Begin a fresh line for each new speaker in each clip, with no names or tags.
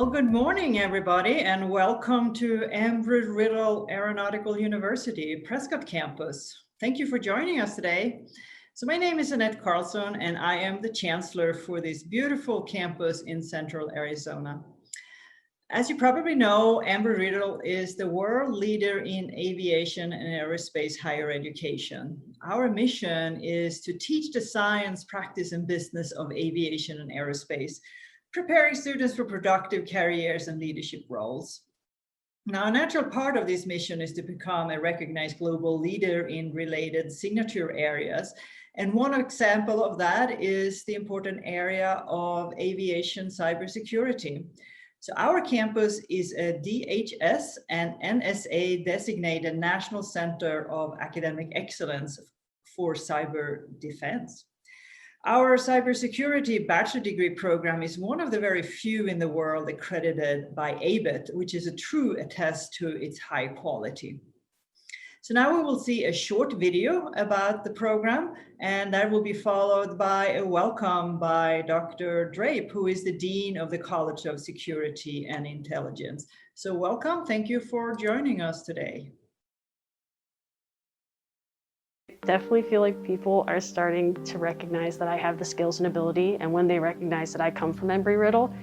Well, good morning, everybody, and welcome to Embry-riddle Aeronautical University, Prescott campus. Thank you for joining us today. So my name is Annette Carlson, and I am the Chancellor for this beautiful campus in Central Arizona. As you probably know, Embry-riddle is the world leader in aviation and aerospace higher education. Our mission is to teach the science, practice, and business of aviation and aerospace, preparing students for productive careers and leadership roles. Now, a natural part of this mission is to become a recognized global leader in related signature areas. And one example of that is the important area of aviation cybersecurity. So our campus is a DHS and NSA designated National Center of Academic Excellence for Cyber Defense. Our cybersecurity bachelor degree program is one of the very few in the world accredited by ABET, which is a true attest to its high quality. So now we will see a short video about the program, and that will be followed by a welcome by Dr. Drape, who is the Dean of the College of Security and Intelligence. So welcome, thank you for joining us today.
Definitely feel like people are starting to recognize that I have the skills and ability, and when they recognize that I come from Embry-riddle,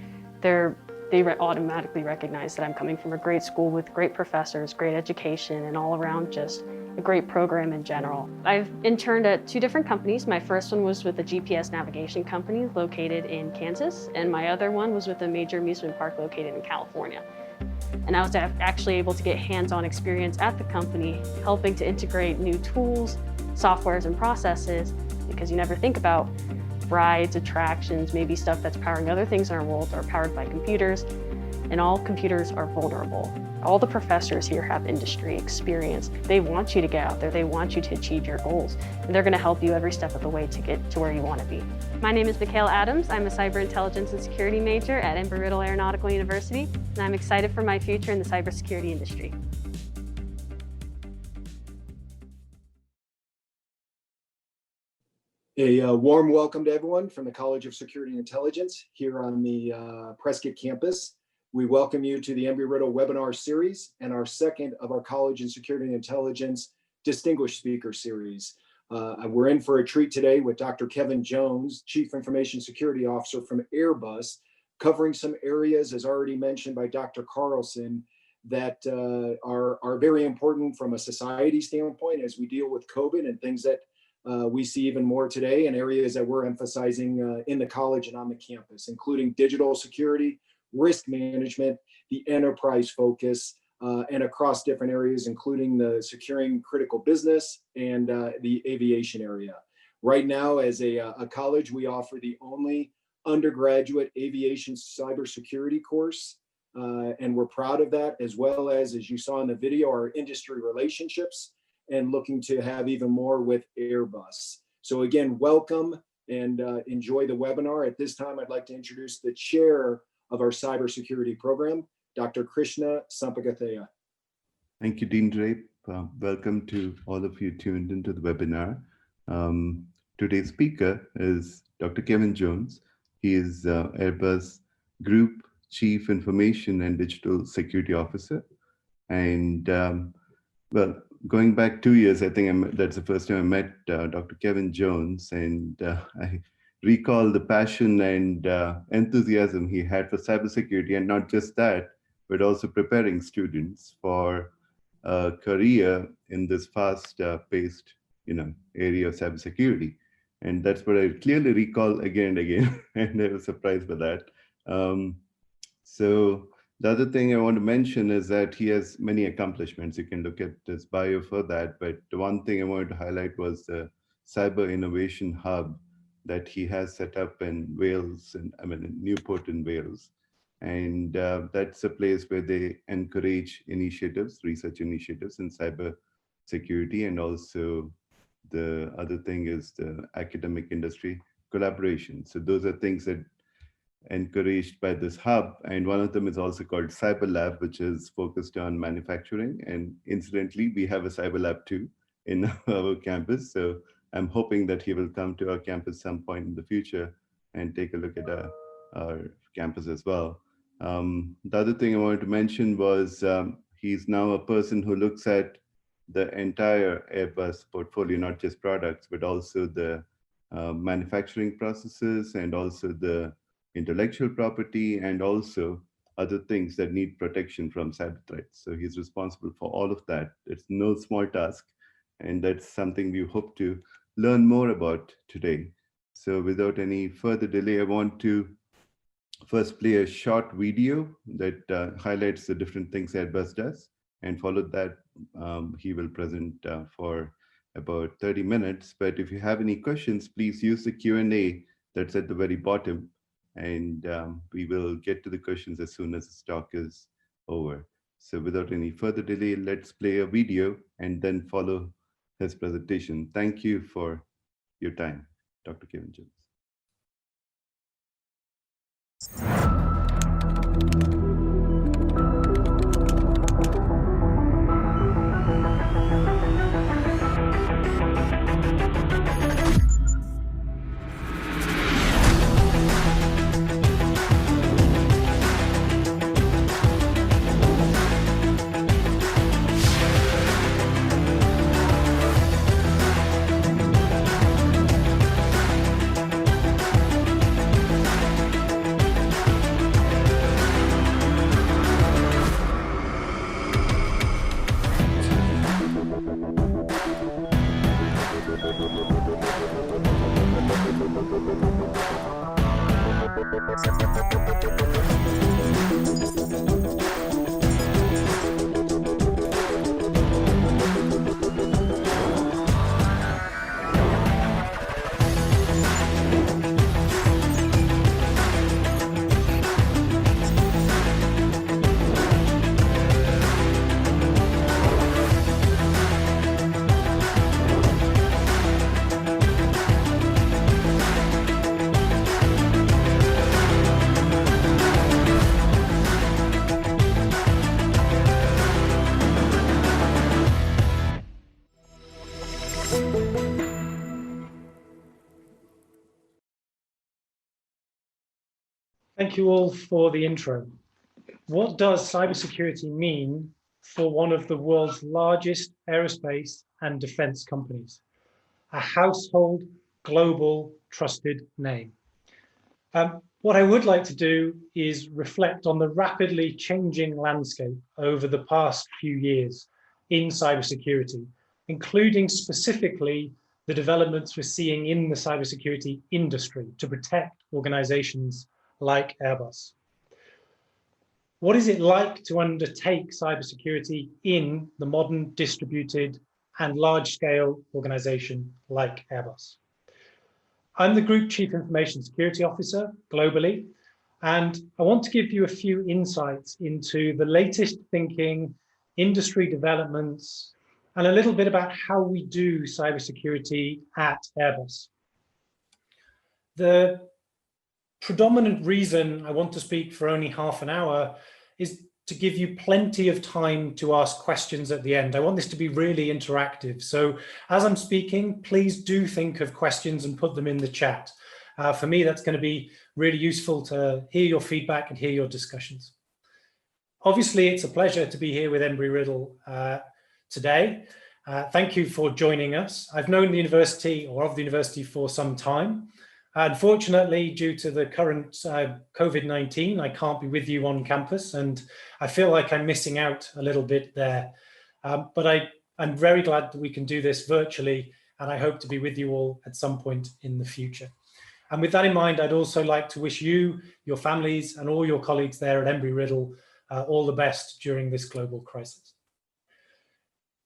they automatically recognize that I'm coming from a great school with great professors, great education, and all around just a great program in general. I've interned at 2 different companies. My first one was with a GPS navigation company located in Kansas, and my other one was with a major amusement park located in California. And I was actually able to get hands-on experience at the company, helping to integrate new tools, softwares, and processes, because you never think about rides, attractions, maybe stuff that's powering other things in our world are powered by computers, and all computers are vulnerable. All the professors here have industry experience. They want you to get out there. They want you to achieve your goals, and they're going to help you every step of the way to get to where you want to be. My name is Michaela Adams. I'm a cyber intelligence and security major at Embry-riddle Aeronautical University, and I'm excited for my future in the cybersecurity industry.
A warm welcome to everyone from the College of Security and Intelligence here on the Prescott campus. We welcome you to the Embry-riddle webinar series and our second of our College of Security and Intelligence Distinguished Speaker Series. We're in for a treat today with Dr. Kevin Jones, Chief Information Security Officer from Airbus, covering some areas, as already mentioned by Dr. Carlson, that are very important from a society standpoint as we deal with COVID and things that we see even more today, and areas that we're emphasizing in the college and on the campus, including digital security, risk management, the enterprise focus, and across different areas, including the securing critical business and the aviation area. Right now, as a college, we offer the only undergraduate aviation cybersecurity course, and we're proud of that, as well as you saw in the video, our industry relationships, and looking to have even more with Airbus. So again, welcome and enjoy the webinar. At this time, I'd like to introduce the chair of our cybersecurity program, Dr. Krishna Sampagathaya.
Thank you, Dean Drape. Welcome to all of you tuned into the webinar. Today's speaker is Dr. Kevin Jones. He is Airbus Group Chief Information and Digital Security Officer. And well, going back 2 years, I think that's the first time I met Dr. Kevin Jones, and I recall the passion and enthusiasm he had for cybersecurity, and not just that, but also preparing students for a career in this fast-paced, area of cybersecurity. And that's what I clearly recall again and again, and I was surprised by that. So the other thing I want to mention is that he has many accomplishments. You can look at his bio for that, but the one thing I wanted to highlight was the Cyber Innovation Hub that he has set up in Wales, in Newport in Wales. And that's a place where they encourage initiatives, research initiatives in cyber security, and also the other thing is the academic industry collaboration. So those are things that encouraged by this hub, and one of them is also called Cyber Lab, which is focused on manufacturing. And incidentally, we have a Cyber Lab too in our campus. So I'm hoping that he will come to our campus some point in the future and take a look at our campus as well. The other thing I wanted to mention was he's now a person who looks at the entire Airbus portfolio, not just products, but also the manufacturing processes and also the intellectual property and also other things that need protection from cyber threats. So he's responsible for all of that. It's no small task, and that's something we hope to learn more about today. So without any further delay, I want to first play a short video that highlights the different things Airbus does, and followed that he will present for about 30 minutes. But if you have any questions, please use the Q&A that's at the very bottom, and we will get to the questions as soon as this talk is over. So without any further delay, let's play a video and then follow his presentation. Thank you for your time, Dr. Kevin Jones.
Thank you all for the intro. What does cybersecurity mean for one of the world's largest aerospace and defense companies? A household, global, trusted name. What I would like to do is reflect on the rapidly changing landscape over the past few years in cybersecurity, including specifically the developments we're seeing in the cybersecurity industry to protect organizations like Airbus. What is it like to undertake cybersecurity in the modern distributed and large-scale organization like Airbus? I'm the Group Chief Information Security Officer globally, and I want to give you a few insights into the latest thinking, industry developments, and a little bit about how we do cybersecurity at Airbus. The predominant reason I want to speak for only half an hour is to give you plenty of time to ask questions at the end. I want this to be really interactive. So as I'm speaking, please do think of questions and put them in the chat. For me, that's going to be really useful to hear your feedback and hear your discussions. Obviously, it's a pleasure to be here with Embry-riddle today. Thank you for joining us. I've known the university or of the university for some time. Unfortunately, due to the current COVID-19, I can't be with you on campus, and I feel like I'm missing out a little bit there. But I'm very glad that we can do this virtually, and I hope to be with you all at some point in the future. And with that in mind, I'd also like to wish you, your families, and all your colleagues there at Embry-riddle all the best during this global crisis.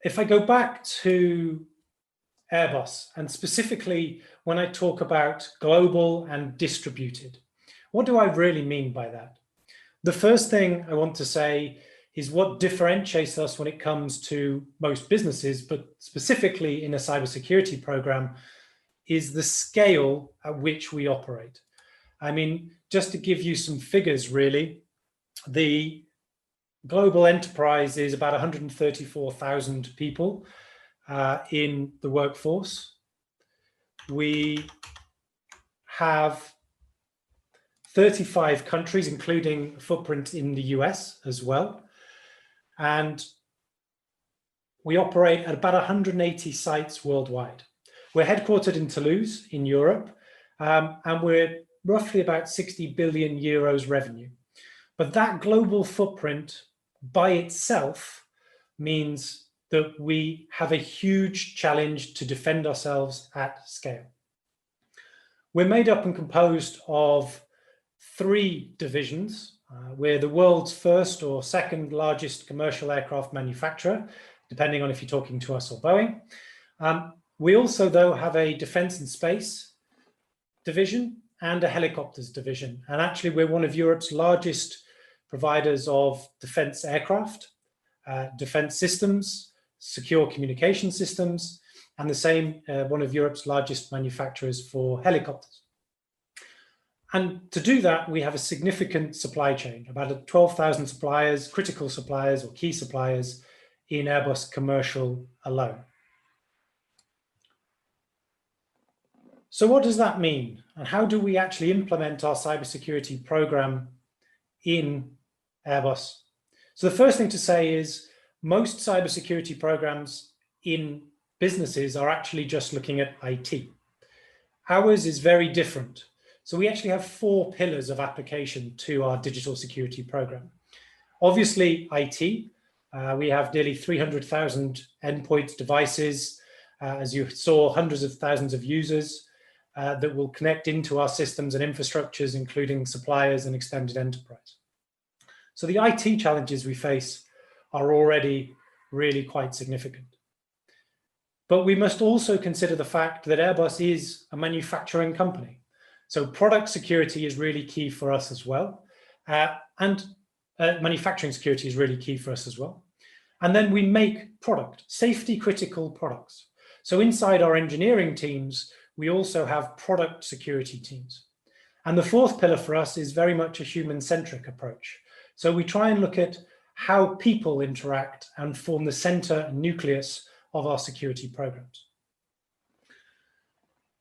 If I go back to Airbus, and specifically when I talk about global and distributed, what do I really mean by that? The first thing I want to say is what differentiates us when it comes to most businesses, but specifically in a cybersecurity program, is the scale at which we operate. I mean, just to give you some figures really, the global enterprise is about 134,000 people in the workforce. We have 35 countries, including a footprint in the US as well. And we operate at about 180 sites worldwide. We're headquartered in Toulouse in Europe, and we're roughly about 60 billion euros revenue. But that global footprint by itself means that we have a huge challenge to defend ourselves at scale. We're made up and composed of 3 divisions. We're the world's first or second largest commercial aircraft manufacturer, depending on if you're talking to us or Boeing. We also, though, have a defense and space division and a helicopters division. And actually, we're one of Europe's largest providers of defense aircraft, defense systems, secure communication systems, and the same, one of Europe's largest manufacturers for helicopters. And to do that, we have a significant supply chain, about 12,000 suppliers, critical suppliers or key suppliers in Airbus commercial alone. So what does that mean? And how do we actually implement our cybersecurity program in Airbus? So the first thing to say is most cybersecurity programs in businesses are actually just looking at IT. Ours is very different. So we actually have 4 pillars of application to our digital security program. Obviously, IT. We have nearly 300,000 endpoint devices. As you saw, hundreds of thousands of users that will connect into our systems and infrastructures, including suppliers and extended enterprise. So the IT challenges we face are already really quite significant. But we must also consider the fact that Airbus is a manufacturing company. So product security is really key for us as well. And manufacturing security is really key for us as well. And then we make product, safety critical products. So inside our engineering teams, we also have product security teams. And the 4th pillar for us is very much a human-centric approach. So we try and look at how people interact and form the center and nucleus of our security programs.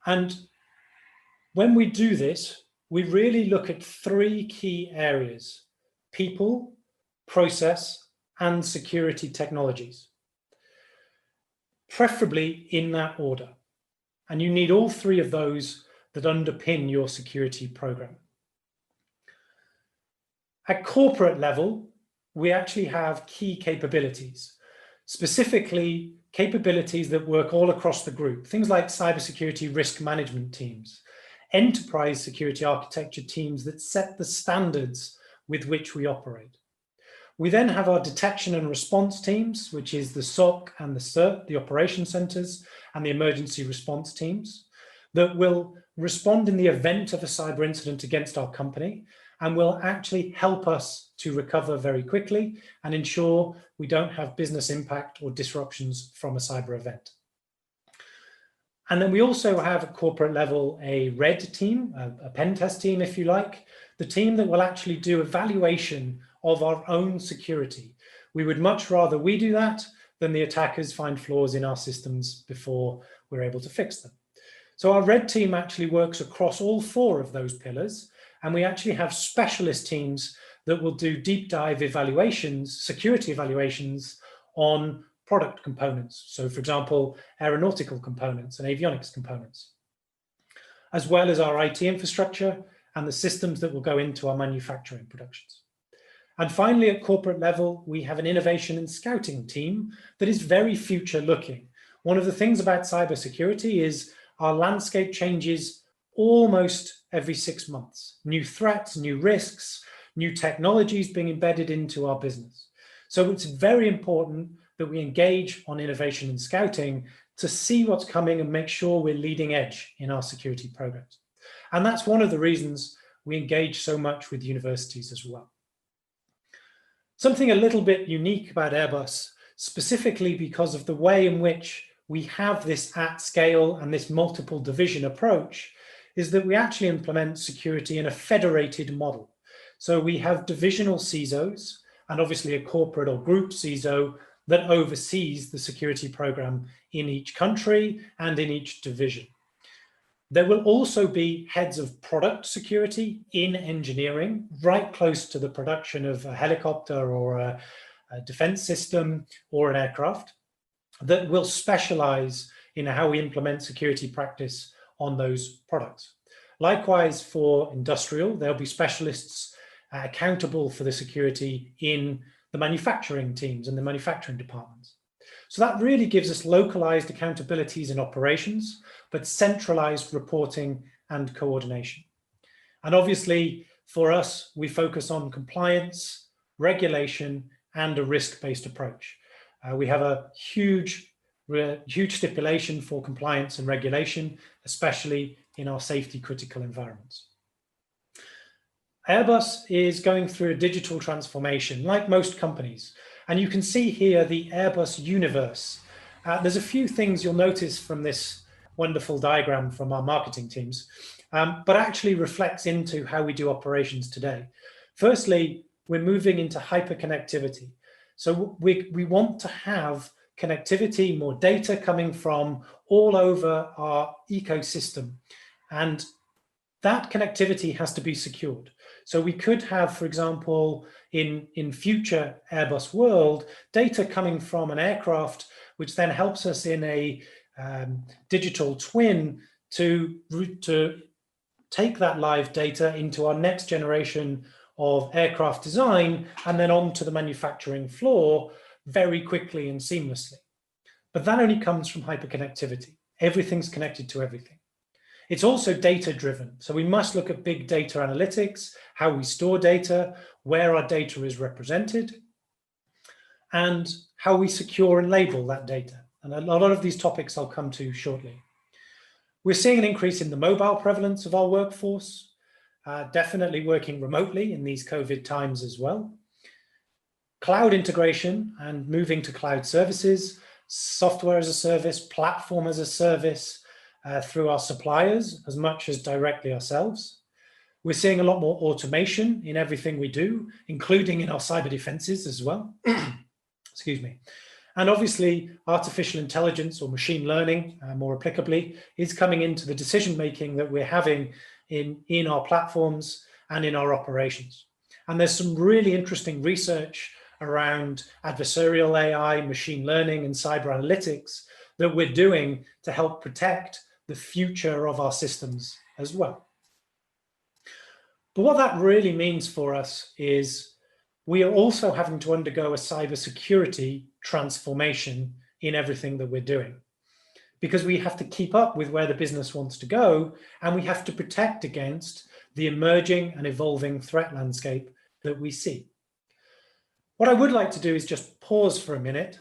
And when we do this, we really look at 3 key areas: people, process, and security technologies, preferably in that order. And you need all 3 of those that underpin your security program. At corporate level, we actually have key capabilities, specifically capabilities that work all across the group, things like cybersecurity risk management teams, enterprise security architecture teams that set the standards with which we operate. We then have our detection and response teams, which is the SOC and the CERT, the operation centers, and the emergency response teams that will respond in the event of a cyber incident against our company and will actually help us to recover very quickly and ensure we don't have business impact or disruptions from a cyber event. And then we also have at corporate level a red team, a pen test team, if you like, the team that will actually do evaluation of our own security. We would much rather we do that than the attackers find flaws in our systems before we're able to fix them. So our red team actually works across all 4 of those pillars, and we actually have specialist teams that will do deep dive evaluations, security evaluations on product components. So for example, aeronautical components and avionics components, as well as our IT infrastructure and the systems that will go into our manufacturing productions. And finally, at corporate level, we have an innovation and scouting team that is very future looking. One of the things about cybersecurity is our landscape changes almost every 6 months. New threats, new risks, new technologies being embedded into our business. So it's very important that we engage on innovation and scouting to see what's coming and make sure we're leading edge in our security programs. And that's one of the reasons we engage so much with universities as well. Something a little bit unique about Airbus, specifically because of the way in which we have this at scale and this multiple division approach, is that we actually implement security in a federated model. So we have divisional CISOs and obviously a corporate or group CISO that oversees the security program in each country and in each division. There will also be heads of product security in engineering, right close to the production of a helicopter or a defense system or an aircraft, that will specialize in how we implement security practice on those products. Likewise, for industrial, there'll be specialists accountable for the security in the manufacturing teams and the manufacturing departments. So that really gives us localized accountabilities in operations, but centralized reporting and coordination. And obviously, for us, we focus on compliance, regulation, and a risk-based approach. We have a huge stipulation for compliance and regulation, especially in our safety critical environments. Airbus is going through a digital transformation, like most companies. And you can see here the Airbus universe. There's a few things you'll notice from this wonderful diagram from our marketing teams, but actually reflects into how we do operations today. Firstly, we're moving into hyperconnectivity. So we want to have connectivity, more data coming from all over our ecosystem. And that connectivity has to be secured. So we could have, for example, in future Airbus world, data coming from an aircraft, which then helps us in a digital twin to take that live data into our next generation of aircraft design and then onto the manufacturing floor very quickly and seamlessly. But that only comes from hyperconnectivity. Everything's connected to everything. It's also data driven. So we must look at big data analytics, how we store data, where our data is represented, and how we secure and label that data. And a lot of these topics I'll come to shortly. We're seeing an increase in the mobile prevalence of our workforce, definitely working remotely in these COVID times as well. Cloud integration and moving to cloud services, software as a service, platform as a service, through our suppliers as much as directly ourselves. We're seeing a lot more automation in everything we do, including in our cyber defenses as well. Excuse me. And obviously, artificial intelligence or machine learning, more applicably, is coming into the decision-making that we're having in our platforms and in our operations. And there's some really interesting research around adversarial AI, machine learning, and cyber analytics that we're doing to help protect the future of our systems as well. But what that really means for us is we are also having to undergo a cybersecurity transformation in everything that we're doing, because we have to keep up with where the business wants to go, and we have to protect against the emerging and evolving threat landscape that we see. What I would like to do is just pause for a minute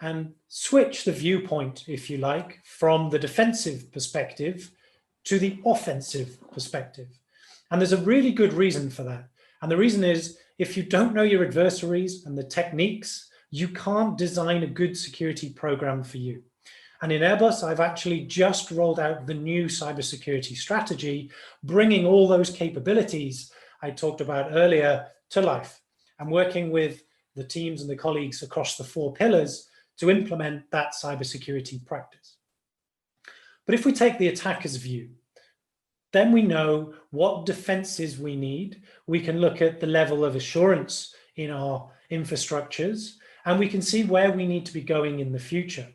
and switch the viewpoint, if you like, from the defensive perspective to the offensive perspective. And there's a really good reason for that. And the reason is, if you don't know your adversaries and the techniques, you can't design a good security program for you. And in Airbus, I've actually just rolled out the new cybersecurity strategy, bringing all those capabilities I talked about earlier to life. I'm working with the teams and the colleagues across the 4 pillars to implement that cybersecurity practice. But if we take the attacker's view, then we know what defenses we need. We can look at the level of assurance in our infrastructures, and we can see where we need to be going in the future.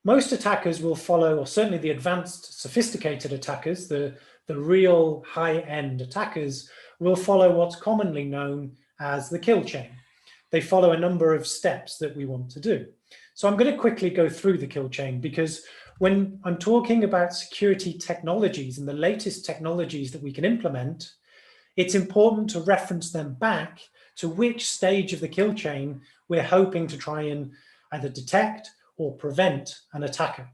Most attackers will follow, or certainly the advanced sophisticated attackers, the real high-end attackers, will follow what's commonly known as the kill chain. They follow a number of steps that we want to do. So I'm going to quickly go through the kill chain, because when I'm talking about security technologies and the latest technologies that we can implement, it's important to reference them back to which stage of the kill chain we're hoping to try and either detect or prevent an attacker.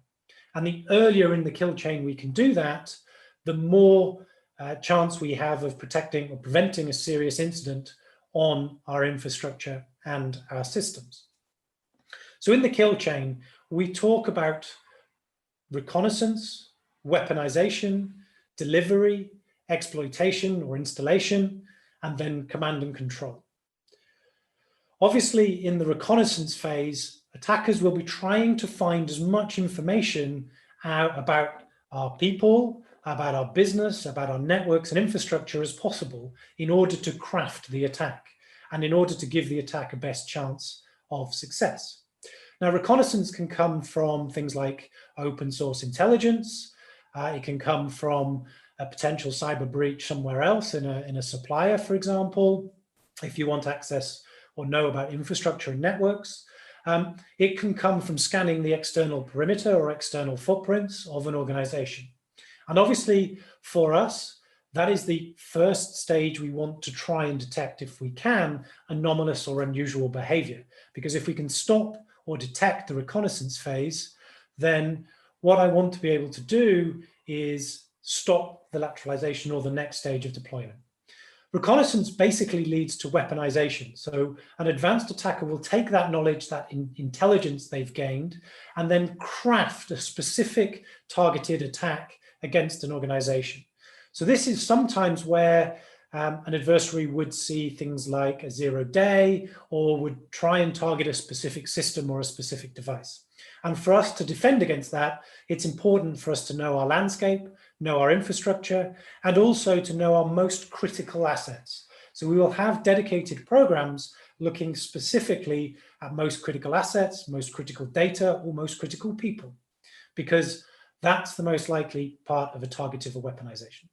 And the earlier in the kill chain we can do that, the more chance we have of protecting or preventing a serious incident on our infrastructure and our systems. So in the kill chain, we talk about reconnaissance, weaponization, delivery, exploitation or installation, and then command and control. Obviously, in the reconnaissance phase, attackers will be trying to find as much information about our people, about our business, about our networks and infrastructure as possible in order to craft the attack and in order to give the attack a best chance of success. Now, reconnaissance can come from things like open source intelligence. It can come from a potential cyber breach somewhere else in a supplier, for example, if you want access or know about infrastructure and networks. It can come from scanning the external perimeter or external footprints of an organization. And obviously, for us, that is the first stage we want to try and detect, if we can, anomalous or unusual behavior. Because if we can stop or detect the reconnaissance phase, then what I want to be able to do is stop the lateralization or the next stage of deployment. Reconnaissance basically leads to weaponization. So an advanced attacker will take that knowledge, that intelligence they've gained, and then craft a specific targeted attack against an organization. So this is sometimes where an adversary would see things like a 0-day or would try and target a specific system or a specific device. And for us to defend against that, it's important for us to know our landscape, know our infrastructure, and also to know our most critical assets. So we will have dedicated programs looking specifically at most critical assets, most critical data, or most critical people, because that's the most likely part of a targeted or weaponization.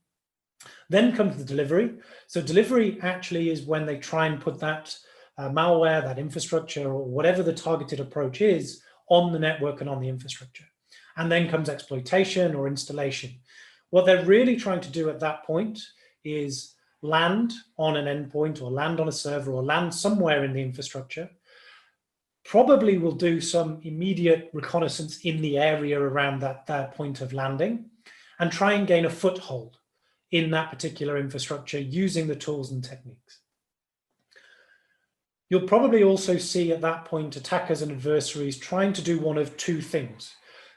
Then comes the delivery. So delivery actually is when they try and put that malware, that infrastructure, or whatever the targeted approach is on the network and on the infrastructure. And then comes exploitation or installation. What they're really trying to do at that point is land on an endpoint or land on a server or land somewhere in the infrastructure. Probably will do some immediate reconnaissance in the area around that point of landing and try and gain a foothold in that particular infrastructure using the tools and techniques. You'll probably also see at that point attackers and adversaries trying to do one of two things.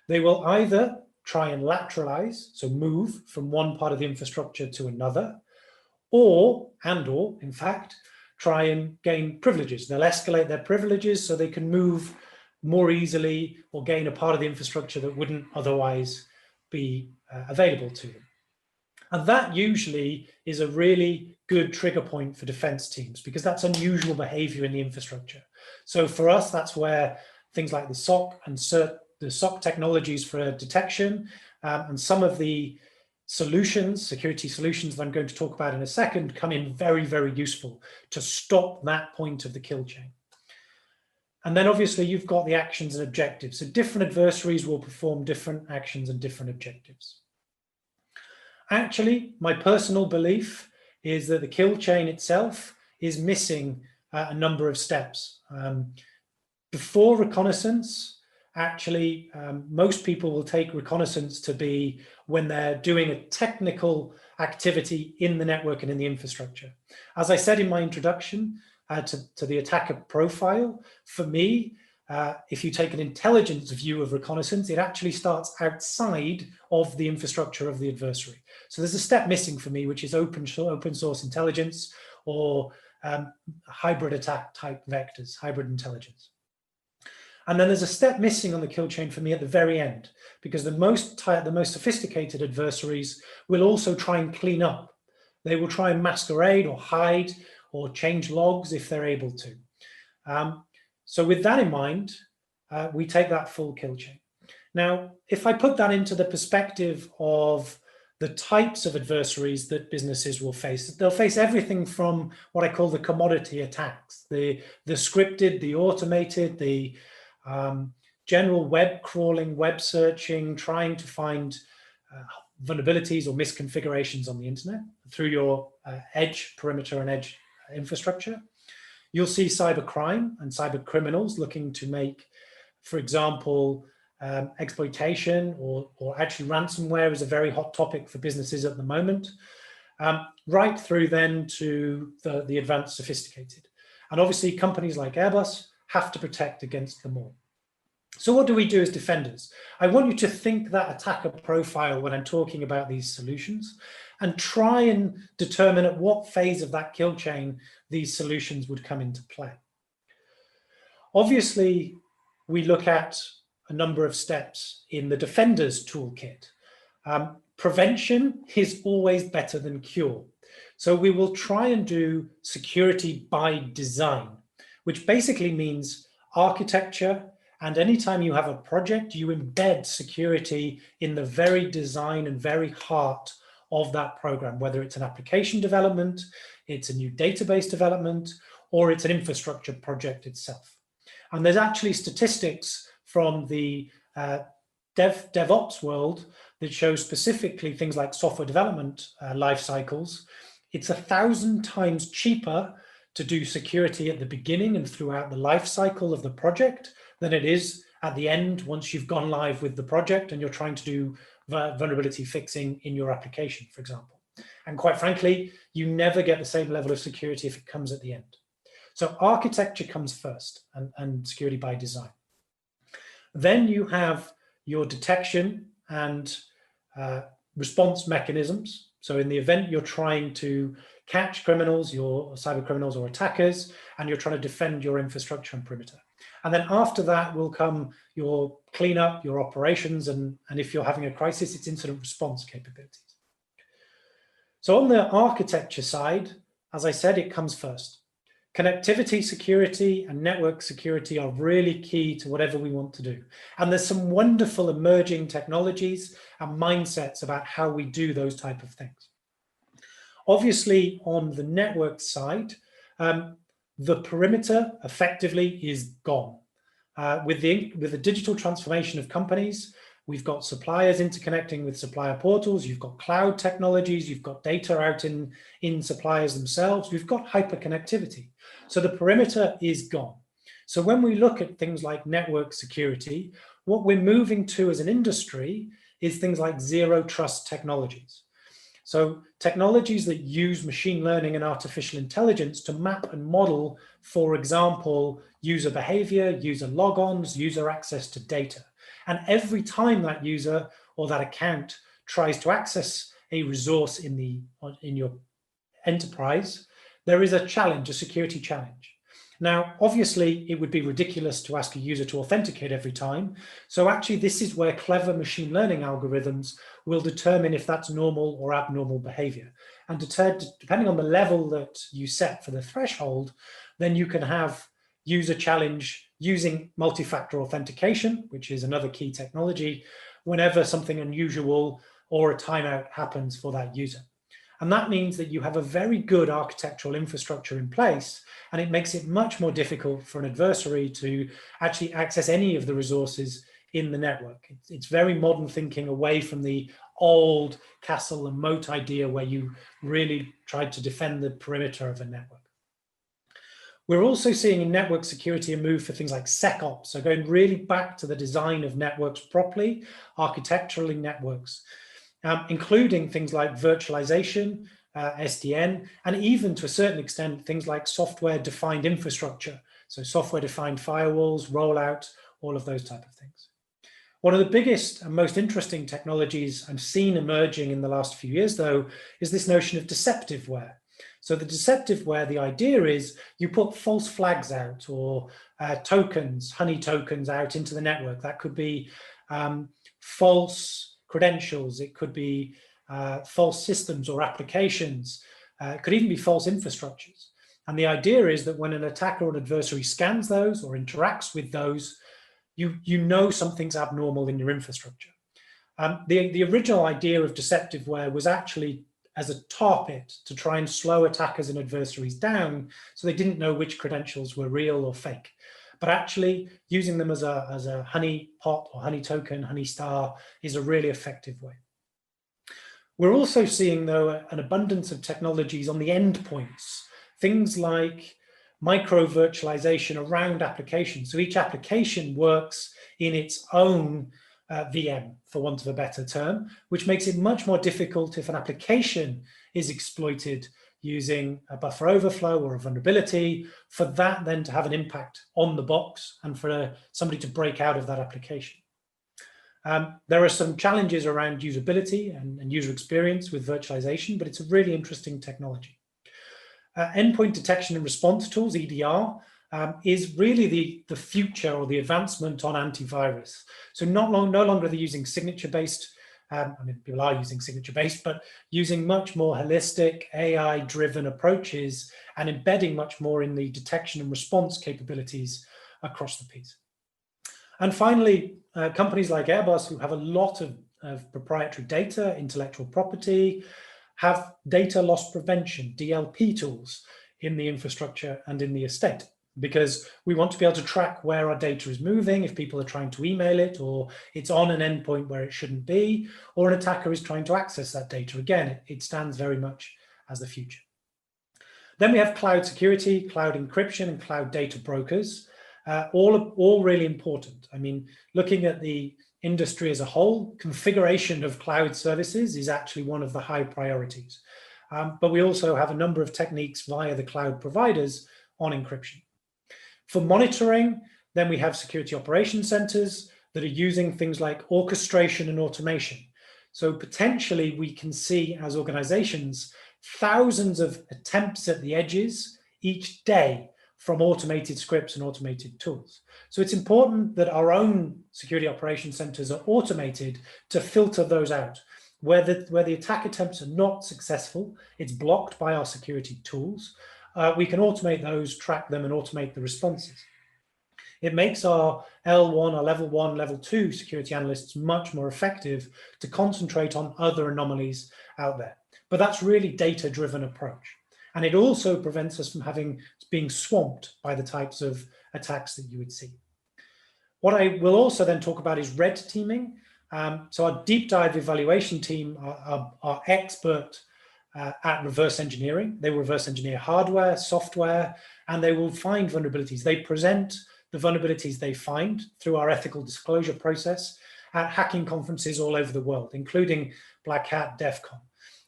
They will either try and lateralize, so move from one part of the infrastructure to another, or in fact, try and gain privileges. They'll escalate their privileges so they can move more easily or gain a part of the infrastructure that wouldn't otherwise be available to them. And that usually is a really good trigger point for defense teams because that's unusual behavior in the infrastructure. So for us, that's where things like the SOC and the SOC technologies for detection and some of the solutions, security solutions that I'm going to talk about in a second, come in very, very useful to stop that point of the kill chain. And then obviously you've got the actions and objectives. So different adversaries will perform different actions and different objectives. Actually, my personal belief is that the kill chain itself is missing a number of steps. Before reconnaissance, actually, most people will take reconnaissance to be when they're doing a technical activity in the network and in the infrastructure. As I said in my introduction to the attacker profile, for me, if you take an intelligence view of reconnaissance, it actually starts outside of the infrastructure of the adversary. So there's a step missing for me, which is open source intelligence or hybrid attack type vectors, hybrid intelligence. And then there's a step missing on the kill chain for me at the very end, because the most sophisticated adversaries will also try and clean up. They will try and masquerade or hide or change logs if they're able to. So with that in mind, we take that full kill chain. Now, if I put that into the perspective of the types of adversaries that businesses will face, they'll face everything from what I call the commodity attacks, the scripted, the automated, the general web crawling, web searching, trying to find vulnerabilities or misconfigurations on the internet through your edge perimeter and edge infrastructure. You'll see cyber crime and cyber criminals looking to make, for example, exploitation or actually ransomware is a very hot topic for businesses at the moment, right through then to the advanced sophisticated. And obviously companies like Airbus have to protect against them all. So what do we do as defenders? I want you to think that attacker profile when I'm talking about these solutions and try and determine at what phase of that kill chain these solutions would come into play. Obviously, we look at a number of steps in the defender's toolkit. Prevention is always better than cure. So we will try and do security by design, which basically means architecture. And anytime you have a project, you embed security in the very design and very heart of that program, whether it's an application development, it's a new database development, or it's an infrastructure project itself. And there's actually statistics from the DevOps world that show specifically things like software development life cycles. It's 1,000 times cheaper to do security at the beginning and throughout the life cycle of the project than it is at the end once you've gone live with the project and you're trying to do vulnerability fixing in your application, for example. And quite frankly, you never get the same level of security if it comes at the end. So architecture comes first, and security by design. Then you have your detection and response mechanisms. So in the event you're trying to catch criminals, your cyber criminals or attackers, and you're trying to defend your infrastructure and perimeter. And then after that will come your cleanup, your operations, and if you're having a crisis, it's incident response capabilities. So on the architecture side, as I said, it comes first. Connectivity security and network security are really key to whatever we want to do. And there's some wonderful emerging technologies and mindsets about how we do those type of things. Obviously, on the network side, the perimeter effectively is gone. With the digital transformation of companies, we've got suppliers interconnecting with supplier portals, you've got cloud technologies, you've got data out in suppliers themselves, we've got hyperconnectivity. So the perimeter is gone. So when we look at things like network security, what we're moving to as an industry is things like zero trust technologies. So technologies that use machine learning and artificial intelligence to map and model, for example, user behavior, user logons, user access to data. And every time that user or that account tries to access a resource in your enterprise, there is a challenge, a security challenge. Now, obviously, it would be ridiculous to ask a user to authenticate every time. So actually, this is where clever machine learning algorithms will determine if that's normal or abnormal behavior. And depending on the level that you set for the threshold, then you can have user challenge using multi-factor authentication, which is another key technology, whenever something unusual or a timeout happens for that user. And that means that you have a very good architectural infrastructure in place, and it makes it much more difficult for an adversary to actually access any of the resources in the network. It's very modern thinking away from the old castle and moat idea where you really tried to defend the perimeter of a network. We're also seeing in network security a move for things like SecOps, so going really back to the design of networks properly, architecturally networks, including things like virtualization, SDN, and even to a certain extent, things like software-defined infrastructure, so software-defined firewalls, rollout, all of those type of things. One of the biggest and most interesting technologies I've seen emerging in the last few years, though, is this notion of deceptiveware. So the deceptiveware, the idea is you put false flags out or tokens, honey tokens out into the network. That could be false credentials. It could be false systems or applications. It could even be false infrastructures. And the idea is that when an attacker or an adversary scans those or interacts with those, you know something's abnormal in your infrastructure. The original idea of deceptiveware was actually as a tar pit to try and slow attackers and adversaries down so they didn't know which credentials were real or fake. But actually using them as a honey pot or honey token, honey star is a really effective way. We're also seeing, though, an abundance of technologies on the endpoints, things like micro virtualization around applications. So each application works in its own VM, for want of a better term, which makes it much more difficult if an application is exploited using a buffer overflow or a vulnerability, for that then to have an impact on the box and for somebody to break out of that application. There are some challenges around usability and user experience with virtualization, but it's a really interesting technology. Endpoint detection and response tools, EDR, is really the future or the advancement on antivirus. So no longer are they using signature-based I mean, people are using signature-based, but using much more holistic AI-driven approaches and embedding much more in the detection and response capabilities across the piece. And finally, companies like Airbus, who have a lot of proprietary data, intellectual property, have data loss prevention, DLP tools in the infrastructure and in the estate, because we want to be able to track where our data is moving, if people are trying to email it, or it's on an endpoint where it shouldn't be, or an attacker is trying to access that data. Again, it stands very much as the future. Then we have cloud security, cloud encryption, and cloud data brokers, all really important. I mean, looking at the industry as a whole, configuration of cloud services is actually one of the high priorities. But we also have a number of techniques via the cloud providers on encryption. For monitoring, then we have security operations centers that are using things like orchestration and automation. So potentially we can see as organizations, thousands of attempts at the edges each day from automated scripts and automated tools. So it's important that our own security operations centers are automated to filter those out. Where the attack attempts are not successful, it's blocked by our security tools. We can automate those, track them, and automate the responses. It makes our L1, our level 1, level 2 security analysts much more effective to concentrate on other anomalies out there. But that's really data-driven approach. And it also prevents us from being swamped by the types of attacks that you would see. What I will also then talk about is red teaming. So our deep dive evaluation team are expert at reverse engineering. They reverse engineer hardware, software, and they will find vulnerabilities. They present the vulnerabilities they find through our ethical disclosure process at hacking conferences all over the world, including Black Hat, DEF CON.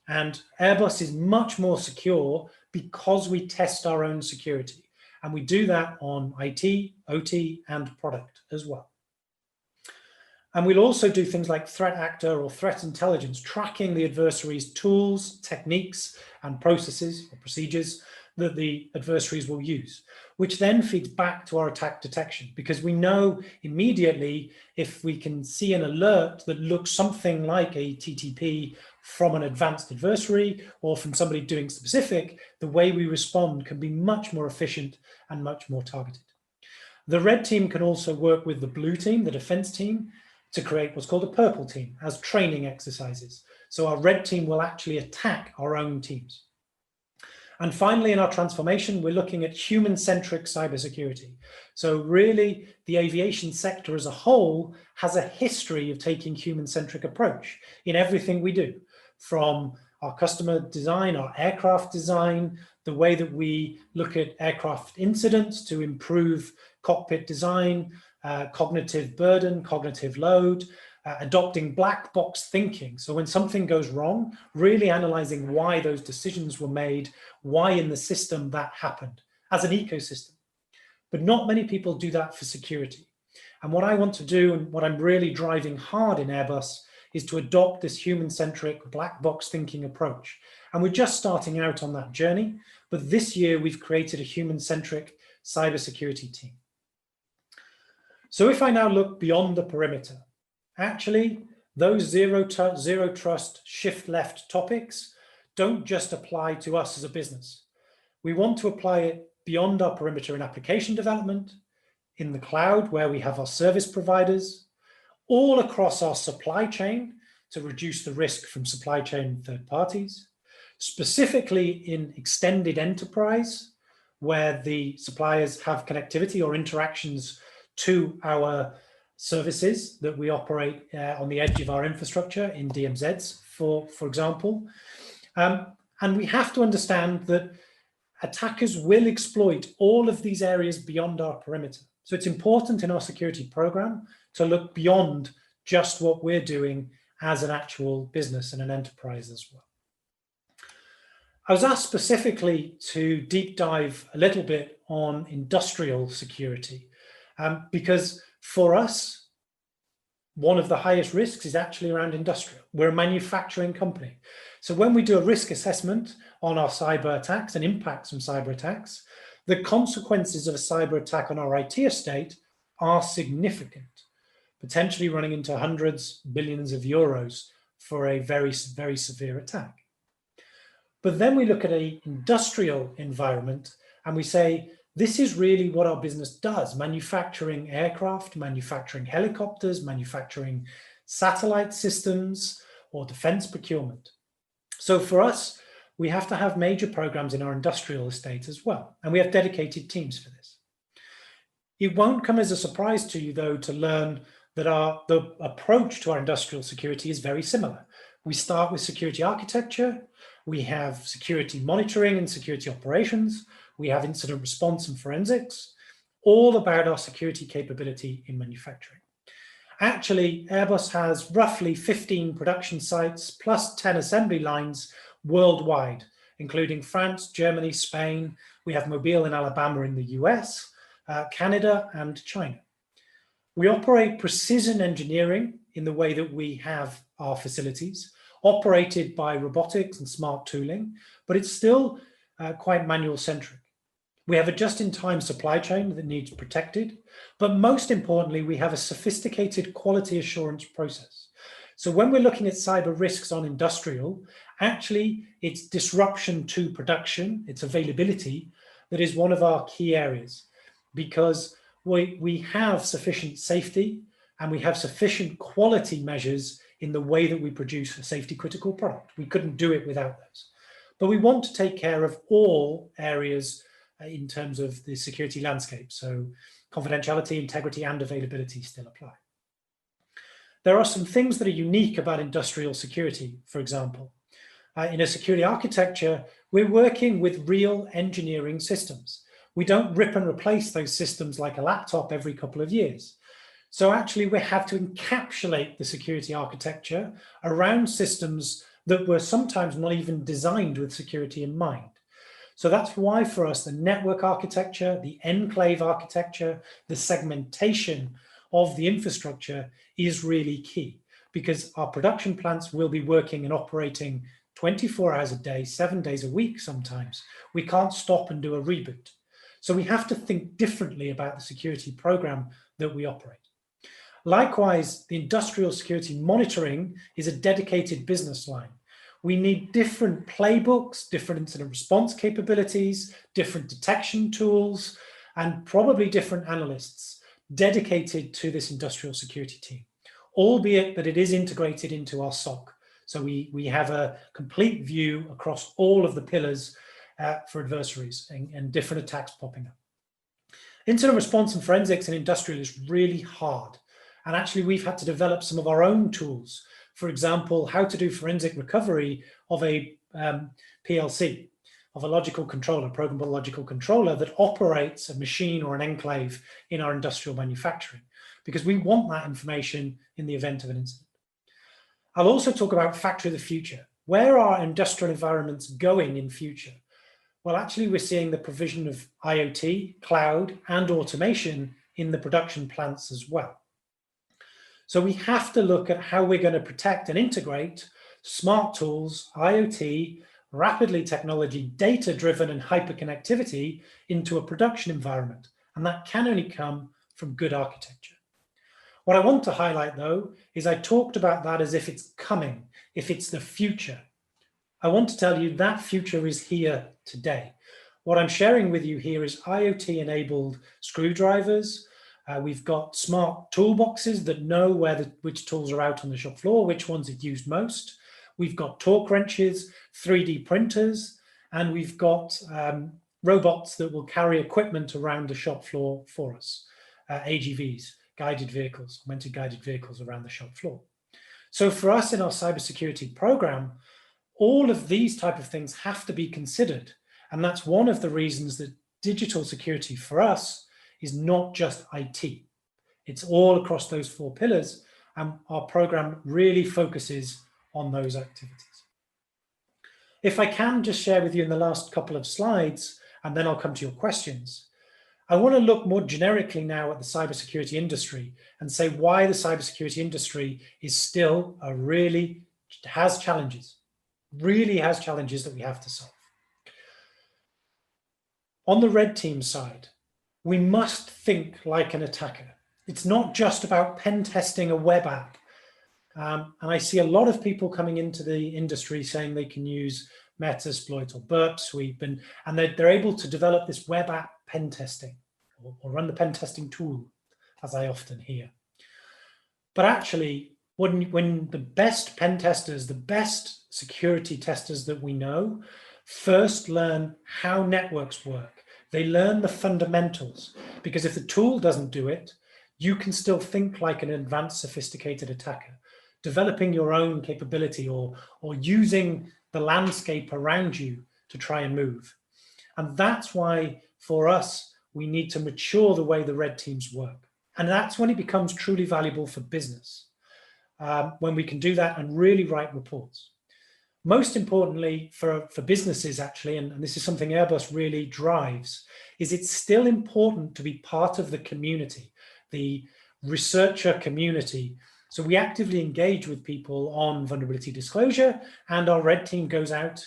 And Airbus is much more secure because we test our own security. And we do that on IT, OT, and product as well. And we'll also do things like threat actor or threat intelligence, tracking the adversary's tools, techniques, and processes or procedures that the adversaries will use, which then feeds back to our attack detection, because we know immediately if we can see an alert that looks something like a TTP from an advanced adversary or from somebody doing specific, the way we respond can be much more efficient and much more targeted. The red team can also work with the blue team, the defense team, to create what's called a purple team as training exercises. So our red team will actually attack our own teams. And finally, in our transformation, we're looking at human-centric cybersecurity. So really, the aviation sector as a whole has a history of taking human-centric approach in everything we do, from our customer design, our aircraft design, the way that we look at aircraft incidents to improve cockpit design, cognitive burden, cognitive load, adopting black box thinking. So when something goes wrong, really analyzing why those decisions were made, why in the system that happened as an ecosystem. But not many people do that for security. And what I want to do, and what I'm really driving hard in Airbus, is to adopt this human-centric black box thinking approach. And we're just starting out on that journey, but this year we've created a human-centric cybersecurity team. So if I now look beyond the perimeter, actually, those zero trust, shift left topics don't just apply to us as a business. We want to apply it beyond our perimeter in application development, in the cloud where we have our service providers, all across our supply chain to reduce the risk from supply chain third parties, specifically in extended enterprise where the suppliers have connectivity or interactions to our services that we operate on the edge of our infrastructure in DMZs, for example. And we have to understand that attackers will exploit all of these areas beyond our perimeter. So it's important in our security program to look beyond just what we're doing as an actual business and an enterprise as well. I was asked specifically to deep dive a little bit on industrial security because for us, one of the highest risks is actually around industrial. We're a manufacturing company. So when we do a risk assessment on our cyber attacks and impacts from cyber attacks, the consequences of a cyber attack on our IT estate are significant, potentially running into hundreds, billions of euros for a very, very severe attack. But then we look at an industrial environment and we say, this is really what our business does: manufacturing aircraft, manufacturing helicopters, manufacturing satellite systems, or defense procurement. So for us, we have to have major programs in our industrial estate as well, and we have dedicated teams for this. It won't come as a surprise to you, though, to learn that the approach to our industrial security is very similar. We start with security architecture, we have security monitoring and security operations, we have incident response and forensics, all about our security capability in manufacturing. Actually, Airbus has roughly 15 production sites plus 10 assembly lines worldwide, including France, Germany, Spain. We have Mobile in Alabama in the US, Canada, and China. We operate precision engineering in the way that we have our facilities, operated by robotics and smart tooling, but it's still quite manual centric. We have a just-in-time supply chain that needs protected, but most importantly, we have a sophisticated quality assurance process. So when we're looking at cyber risks on industrial, actually it's disruption to production, it's availability, that is one of our key areas, because we have sufficient safety and we have sufficient quality measures in the way that we produce a safety critical product. We couldn't do it without those. But we want to take care of all areas in terms of the security landscape. So confidentiality, integrity, and availability still apply. There are some things that are unique about industrial security, for example. In a security architecture, we're working with real engineering systems. We don't rip and replace those systems like a laptop every couple of years. So actually we have to encapsulate the security architecture around systems that were sometimes not even designed with security in mind. So that's why for us, the network architecture, the enclave architecture, the segmentation of the infrastructure is really key, because our production plants will be working and operating 24 hours a day, 7 days a week sometimes. We can't stop and do a reboot. So we have to think differently about the security program that we operate. Likewise, the industrial security monitoring is a dedicated business line. We need different playbooks, different incident response capabilities, different detection tools, and probably different analysts dedicated to this industrial security team, albeit that it is integrated into our SOC. So we have a complete view across all of the pillars for adversaries and different attacks popping up. Incident response and forensics in industrial is really hard. And actually, we've had to develop some of our own tools. For example, how to do forensic recovery of a PLC, of a logical controller, programmable logical controller that operates a machine or an enclave in our industrial manufacturing, because we want that information in the event of an incident. I'll also talk about factory of the future. Where are industrial environments going in future? Well, actually, we're seeing the provision of IoT, cloud, and automation in the production plants as well. So we have to look at how we're going to protect and integrate smart tools, IoT, rapidly technology, data-driven and hyperconnectivity into a production environment. And that can only come from good architecture. What I want to highlight, though, is I talked about that as if it's coming, if it's the future. I want to tell you that future is here today. What I'm sharing with you here is IoT-enabled screwdrivers. We've got smart toolboxes that know which tools are out on the shop floor, which ones are used most. We've got torque wrenches, 3D printers, and we've got robots that will carry equipment around the shop floor for us, AGVs, guided vehicles, augmented guided vehicles around the shop floor. So for us in our cybersecurity program, all of these type of things have to be considered. And that's one of the reasons that digital security for us is not just IT. It's all across those 4 pillars, and our program really focuses on those activities. If I can just share with you in the last couple of slides, and then I'll come to your questions. I want to look more generically now at the cybersecurity industry and say why the cybersecurity industry is still has challenges that we have to solve. On the red team side, we must think like an attacker. It's not just about pen testing a web app. And I see a lot of people coming into the industry saying they can use Metasploit or Burp Sweep, and they're able to develop this web app pen testing or run the pen testing tool, as I often hear. But actually, when the best pen testers, the best security testers that we know, first learn how networks work, they learn the fundamentals, because if the tool doesn't do it, you can still think like an advanced, sophisticated attacker, developing your own capability or using the landscape around you to try and move. And that's why, for us, we need to mature the way the red teams work. And that's when it becomes truly valuable for business, when we can do that and really write reports. Most importantly for businesses, actually, and this is something Airbus really drives, is it's still important to be part of the community, the researcher community. So we actively engage with people on vulnerability disclosure, and our red team goes out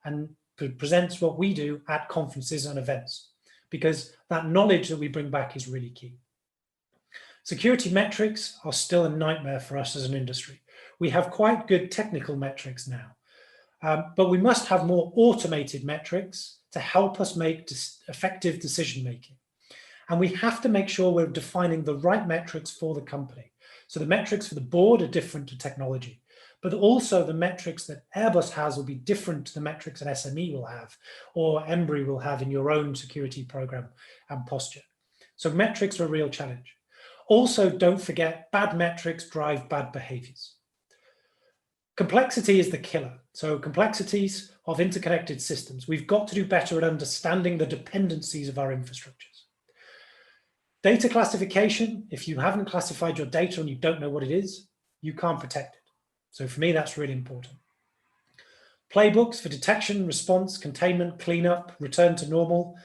and presents what we do at conferences and events, because that knowledge that we bring back is really key. Security metrics are still a nightmare for us as an industry. We have quite good technical metrics now, but we must have more automated metrics to help us make effective decision-making. And we have to make sure we're defining the right metrics for the company. So the metrics for the board are different to technology, but also the metrics that Airbus has will be different to the metrics an SME will have, or Embry will have in your own security program and posture. So metrics are a real challenge. Also, don't forget, bad metrics drive bad behaviors. Complexity is the killer. So complexities of interconnected systems. We've got to do better at understanding the dependencies of our infrastructures. Data classification, if you haven't classified your data and you don't know what it is, you can't protect it. So for me, that's really important. Playbooks for detection, response, containment, cleanup, return to normal.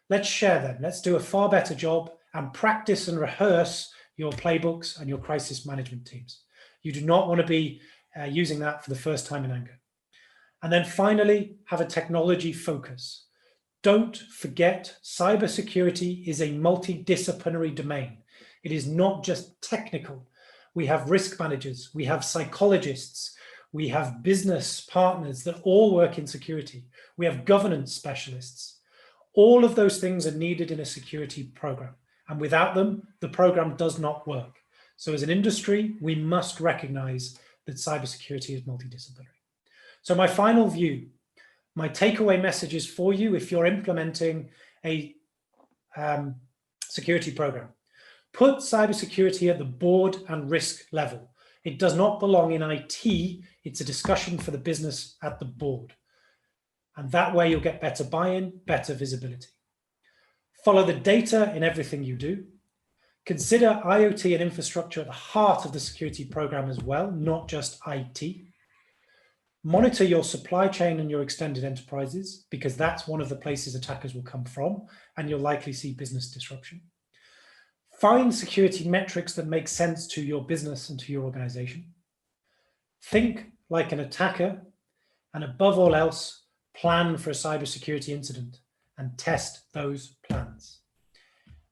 Let's share them. Let's do a far better job and practice and rehearse your playbooks and your crisis management teams. You do not want to be using that for the first time in anger. And then finally, have a technology focus. Don't forget, cybersecurity is a multidisciplinary domain. It is not just technical. We have risk managers, we have psychologists, we have business partners that all work in security. We have governance specialists. All of those things are needed in a security program. And without them, the program does not work. So as an industry, we must recognize that cybersecurity is multidisciplinary. So my final view, my takeaway messages for you if you're implementing a security program. Put cybersecurity at the board and risk level. It does not belong in IT. It's a discussion for the business at the board. And that way you'll get better buy-in, better visibility. Follow the data in everything you do. Consider IoT and infrastructure at the heart of the security program as well, not just IT. Monitor your supply chain and your extended enterprises, because that's one of the places attackers will come from, and you'll likely see business disruption. Find security metrics that make sense to your business and to your organization. Think like an attacker, and above all else, plan for a cybersecurity incident and test those plans.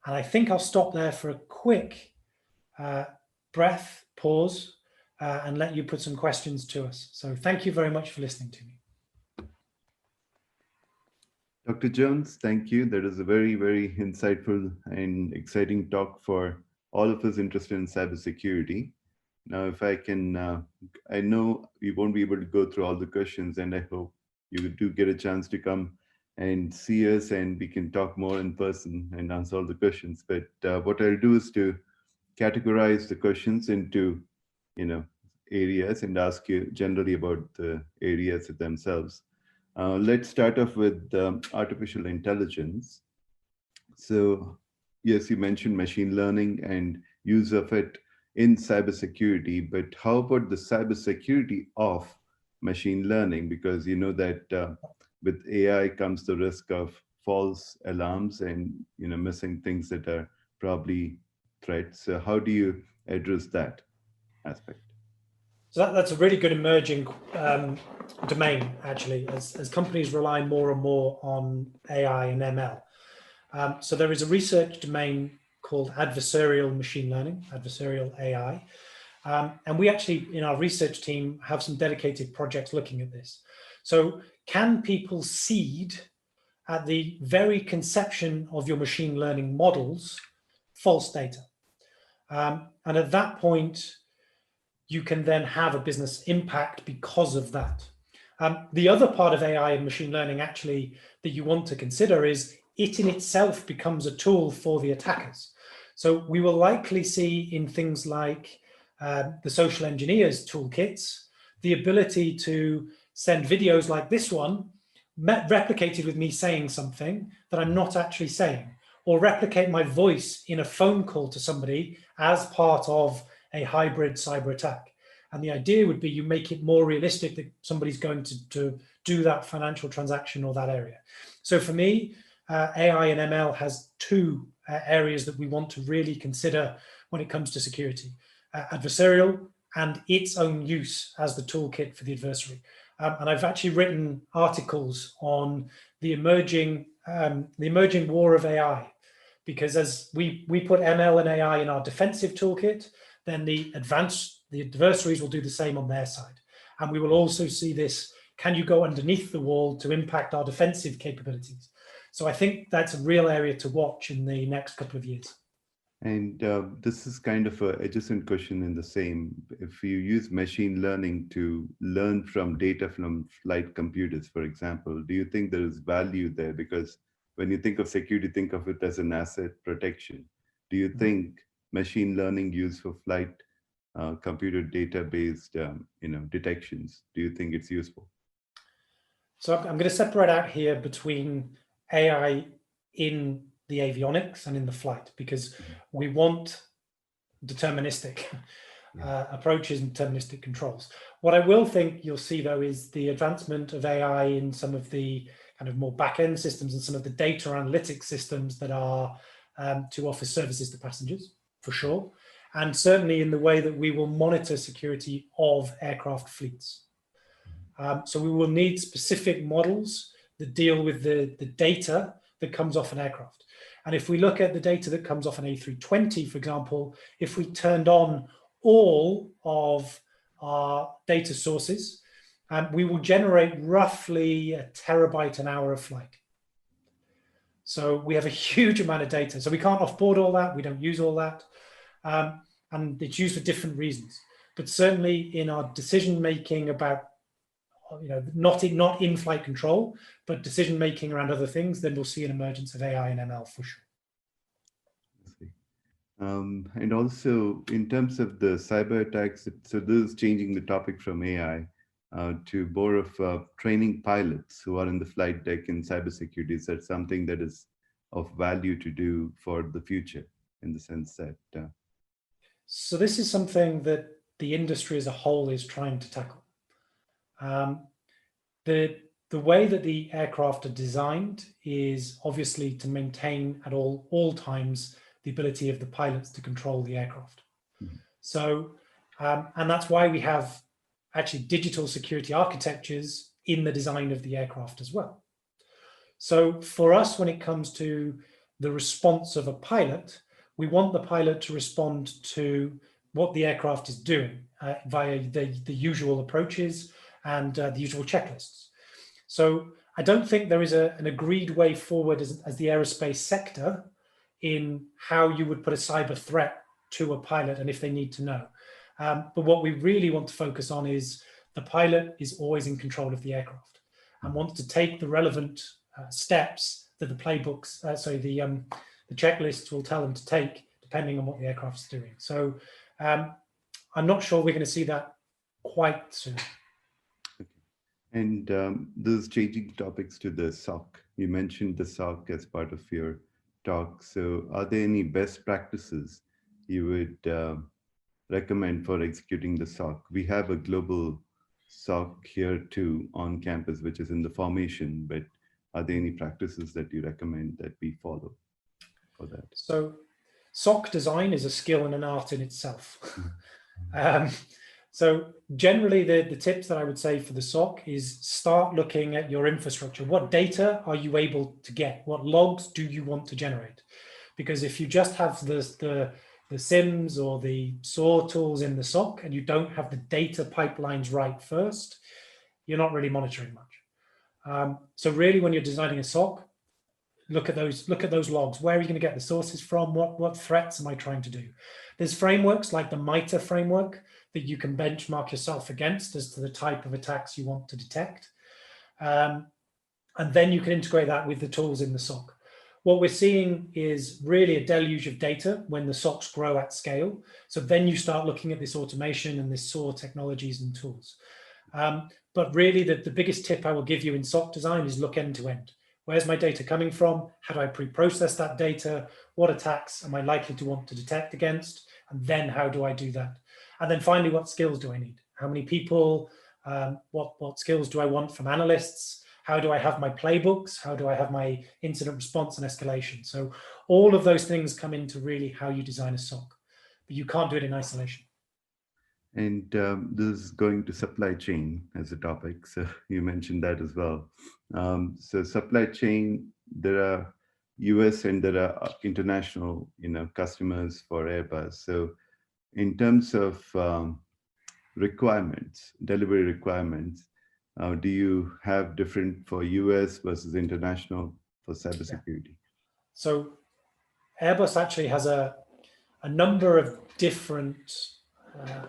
And I think I'll stop there for a quick breath, pause, and let you put some questions to us. So thank you very much for listening to me.
Dr. Jones, thank you. That is a very, very insightful and exciting talk for all of us interested in cybersecurity. Now, if I can, I know we won't be able to go through all the questions, and I hope you do get a chance to come and see us and we can talk more in person and answer all the questions. But what I'll do is to categorize the questions into, areas and ask you generally about the areas themselves. Let's start off with artificial intelligence. So yes, you mentioned machine learning and use of it in cybersecurity, but how about the cybersecurity of machine learning? Because you know that with AI comes the risk of false alarms and missing things that are probably threats. So how do you address that aspect?
So that's a really good emerging domain, actually, as companies rely more and more on AI and ML. So there is a research domain called adversarial machine learning, adversarial AI. And we actually, in our research team, have some dedicated projects looking at this. So can people seed at the very conception of your machine learning models false data? And at that point, you can then have a business impact because of that. The other part of AI and machine learning actually that you want to consider is it in itself becomes a tool for the attackers. So we will likely see in things like the social engineers toolkits, the ability to send videos like this one, replicated with me saying something that I'm not actually saying, or replicate my voice in a phone call to somebody as part of a hybrid cyber attack. And the idea would be you make it more realistic that somebody's going to do that financial transaction or that area. So for me, AI and ML has two areas that we want to really consider when it comes to security: adversarial and its own use as the toolkit for the adversary. And I've actually written articles on the emerging war of AI, because as we put ML and AI in our defensive toolkit, then the adversaries will do the same on their side. And we will also see this, can you go underneath the wall to impact our defensive capabilities? So I think that's a real area to watch in the next couple of years.
And this is kind of an adjacent question in the same. If you use machine learning to learn from data from flight computers, for example, do you think there is value there? Because when you think of security, think of it as an asset protection. Do you think machine learning used for flight computer data-based detections, do you think it's useful?
So I'm going to separate out here between AI in the avionics and in the flight, because we want deterministic approaches and deterministic controls. What I will think you'll see, though, is the advancement of AI in some of the kind of more back-end systems and some of the data analytics systems that are to offer services to passengers, for sure. And certainly in the way that we will monitor security of aircraft fleets. So we will need specific models that deal with the data that comes off an aircraft. And if we look at the data that comes off an A320, for example, if we turned on all of our data sources, we will generate roughly a terabyte an hour of flight. So we have a huge amount of data. So we can't offboard all that. We don't use all that. And it's used for different reasons. But certainly in our decision-making about, not in flight control, but decision-making around other things, then we'll see an emergence of AI and ML for sure.
And also in terms of the cyber attacks, so this is changing the topic from AI to more of training pilots who are in the flight deck in cybersecurity. Is that something that is of value to do for the future, in the sense that?
So this is something that the industry as a whole is trying to tackle. The way that the aircraft are designed is obviously to maintain at all times the ability of the pilots to control the aircraft. So, and that's why we have actually digital security architectures in the design of the aircraft as well. So for us, when it comes to the response of a pilot, we want the pilot to respond to what the aircraft is doing via the usual approaches and the usual checklists. So I don't think there is an agreed way forward as the aerospace sector in how you would put a cyber threat to a pilot and if they need to know. But what we really want to focus on is the pilot is always in control of the aircraft and wants to take the relevant steps that the playbooks, the checklists will tell them to take depending on what the aircraft is doing. So I'm not sure we're going to see that quite soon.
And those changing topics to the SOC. You mentioned the SOC as part of your talk. So are there any best practices you would recommend for executing the SOC? We have a global SOC here too on campus, which is in the formation, but are there any practices that you recommend that we follow for that?
So SOC design is a skill and an art in itself. So generally the tips that I would say for the SOC is start looking at your infrastructure. What data are you able to get? What logs do you want to generate? Because if you just have the the SIMs or the SAW tools in the SOC, and you don't have the data pipelines right first, you're not really monitoring much. So really, when you're designing a SOC, look at those logs. Where are you going to get the sources from? What threats am I trying to do? There's frameworks like the MITRE framework that you can benchmark yourself against as to the type of attacks you want to detect. And then you can integrate that with the tools in the SOC. What we're seeing is really a deluge of data when the SOCs grow at scale. So then you start looking at this automation and this SOAR technologies and tools. But really the biggest tip I will give you in SOC design is look end to end. Where's my data coming from? How do I pre-process that data? What attacks am I likely to want to detect against? And then how do I do that? And then finally, what skills do I need? How many people? What skills do I want from analysts? How do I have my playbooks? How do I have my incident response and escalation? So all of those things come into really how you design a SOC, but you can't do it in isolation.
And this is going to supply chain as a topic. So you mentioned that as well. So supply chain, there are US and there are international, customers for Airbus. So in terms of requirements, delivery requirements, do you have different for US versus international for cybersecurity?
Yeah. So Airbus actually has a number of different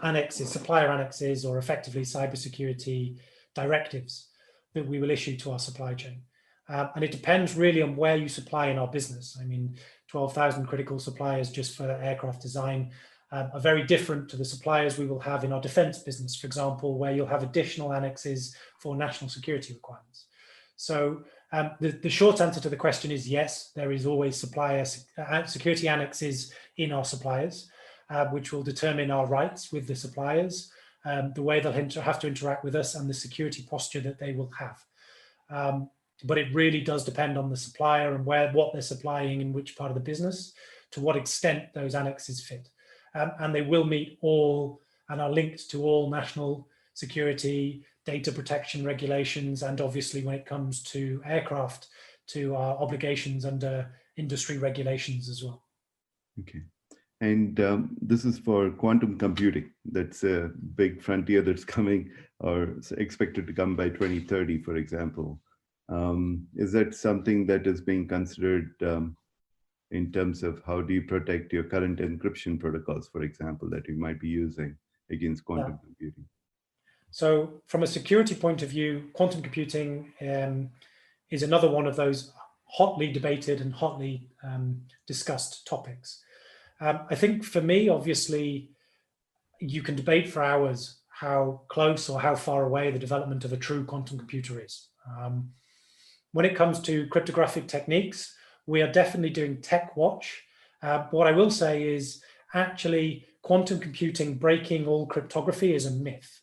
annexes, supplier annexes, or effectively cybersecurity directives that we will issue to our supply chain. And it depends really on where you supply in our business. I mean, 12,000 critical suppliers just for aircraft design are very different to the suppliers we will have in our defense business, for example, where you'll have additional annexes for national security requirements. So the short answer to the question is yes, there is always supplier security annexes in our suppliers, which will determine our rights with the suppliers, the way they'll have to interact with us and the security posture that they will have. But it really does depend on the supplier and what they're supplying in which part of the business, to what extent those annexes fit. And they will meet all and are linked to all national security, data protection regulations, and obviously when it comes to aircraft, to our obligations under industry regulations as well.
Okay. And this is for quantum computing. That's a big frontier that's coming or expected to come by 2030, for example. Is that something that is being considered in terms of how do you protect your current encryption protocols, for example, that you might be using against quantum computing?
So from a security point of view, quantum computing is another one of those hotly debated and hotly discussed topics. I think for me, obviously, you can debate for hours how close or how far away the development of a true quantum computer is. When it comes to cryptographic techniques, we are definitely doing tech watch. What I will say is actually quantum computing breaking all cryptography is a myth.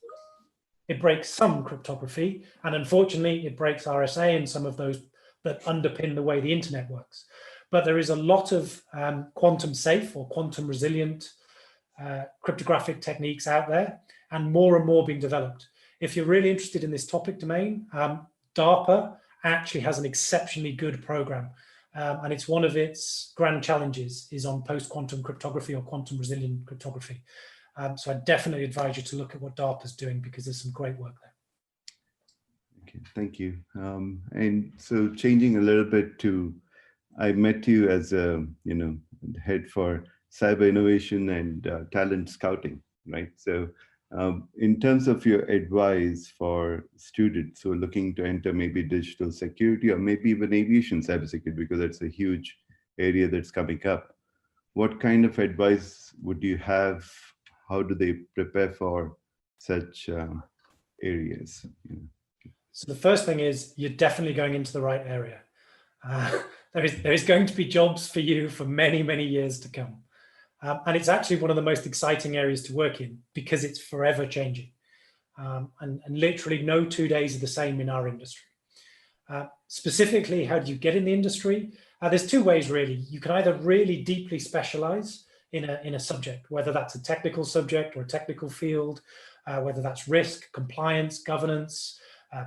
It breaks some cryptography, and unfortunately it breaks RSA and some of those that underpin the way the internet works. But there is a lot of quantum safe or quantum resilient cryptographic techniques out there, and more being developed. If you're really interested in this topic domain, DARPA actually has an exceptionally good program. And it's one of its grand challenges is on post-quantum cryptography or quantum resilient cryptography. So I definitely advise you to look at what DARPA is doing because there's some great work there.
Okay, thank you. And so changing a little bit to, I met you as a, head for cyber innovation and talent scouting, right? So in terms of your advice for students who are looking to enter maybe digital security or maybe even aviation cybersecurity, because that's a huge area that's coming up, what kind of advice would you have? How do they prepare for such areas?
So the first thing is you're definitely going into the right area. There is going to be jobs for you for many, many years to come. And it's actually one of the most exciting areas to work in because it's forever changing. And literally no 2 days are the same in our industry. Specifically, how do you get in the industry? There's two ways really. You can either really deeply specialize in a subject, whether that's a technical subject or a technical field, whether that's risk, compliance, governance,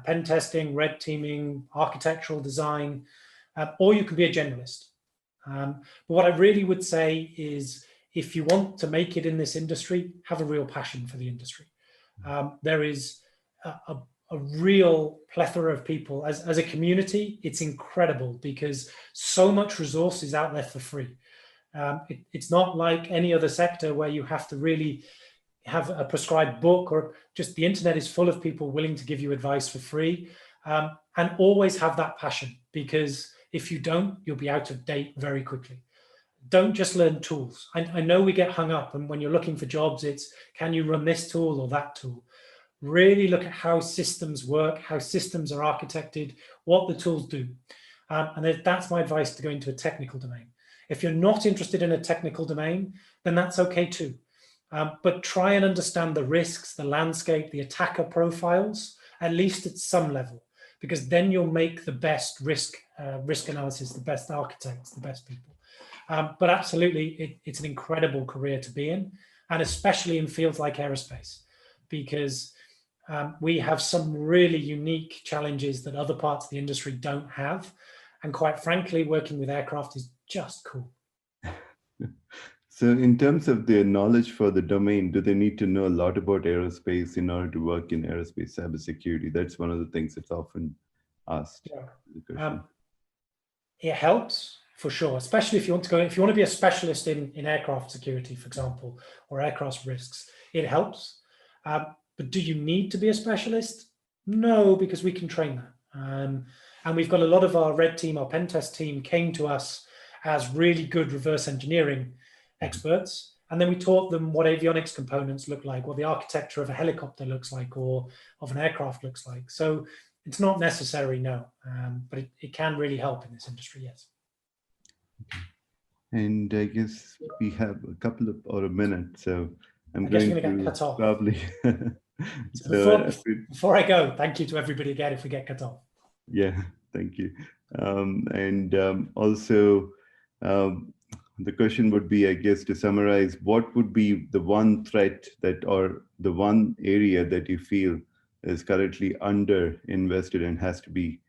pen testing, red teaming, architectural design, or you can be a generalist. But what I really would say is if you want to make it in this industry, have a real passion for the industry. There is a real plethora of people. As a community, it's incredible because so much resource is out there for free. It's not like any other sector where you have to really have a prescribed book, or just the internet is full of people willing to give you advice for free. And always have that passion, because if you don't, you'll be out of date very quickly. Don't just learn tools. I know we get hung up, and when you're looking for jobs, it's can you run this tool or that tool? Really look at how systems work, how systems are architected, what the tools do. And that's my advice to go into a technical domain. If you're not interested in a technical domain, then that's okay too. But try and understand the risks, the landscape, the attacker profiles, at least at some level, because then you'll make the best risk analysis, the best architects, the best people. But absolutely, it's an incredible career to be in, and especially in fields like aerospace, because we have some really unique challenges that other parts of the industry don't have. And quite frankly, working with aircraft is just cool.
So in terms of their knowledge for the domain, do they need to know a lot about aerospace in order to work in aerospace cybersecurity? That's one of the things that's often asked.
Yeah. It helps for sure, especially if you want to be a specialist in aircraft security, for example, or aircraft risks, it helps. But do you need to be a specialist? No, because we can train that. And we've got a lot of our red team, our pen test team, came to us as really good reverse engineering experts. And then we taught them what avionics components look like, what the architecture of a helicopter looks like, or of an aircraft looks like. So it's not necessary, no, but it can really help in this industry, yes.
And I guess we have a couple of or a minute, so I'm
going
to
get cut off.
Probably.
So before I go, thank you to everybody again if we get cut off.
Yeah, thank you. Also, the question would be, I guess, to summarize, what would be the one threat that, or the one area that you feel is currently under invested and has to be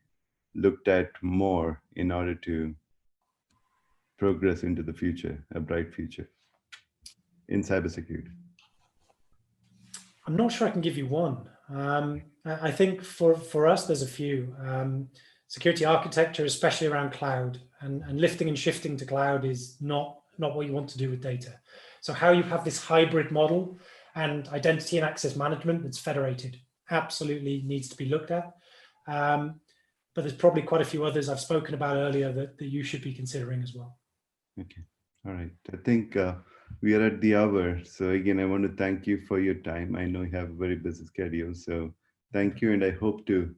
looked at more in order to progress into the future, a bright future in cybersecurity?
I'm not sure I can give you one. I think for us, there's a few. Security architecture, especially around cloud, and lifting and shifting to cloud is not what you want to do with data. So how you have this hybrid model and identity and access management that's federated absolutely needs to be looked at. But there's probably quite a few others I've spoken about earlier that you should be considering as well.
Okay, all right. I think we are at the hour. So again, I want to thank you for your time. I know you have a very busy schedule, so thank you. And I hope to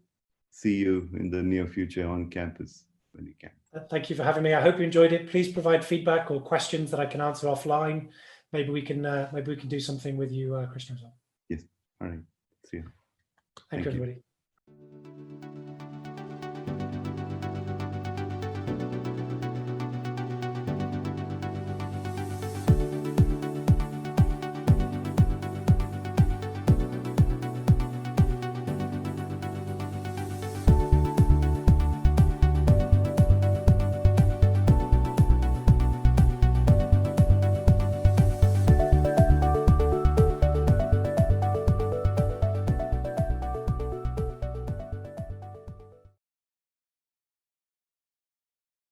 see you in the near future on campus when you can.
Thank you for having me. I hope you enjoyed it. Please provide feedback or questions that I can answer offline. Maybe we can do something with you, Christian, as well.
Yes. All right. See you.
Thank you, everybody.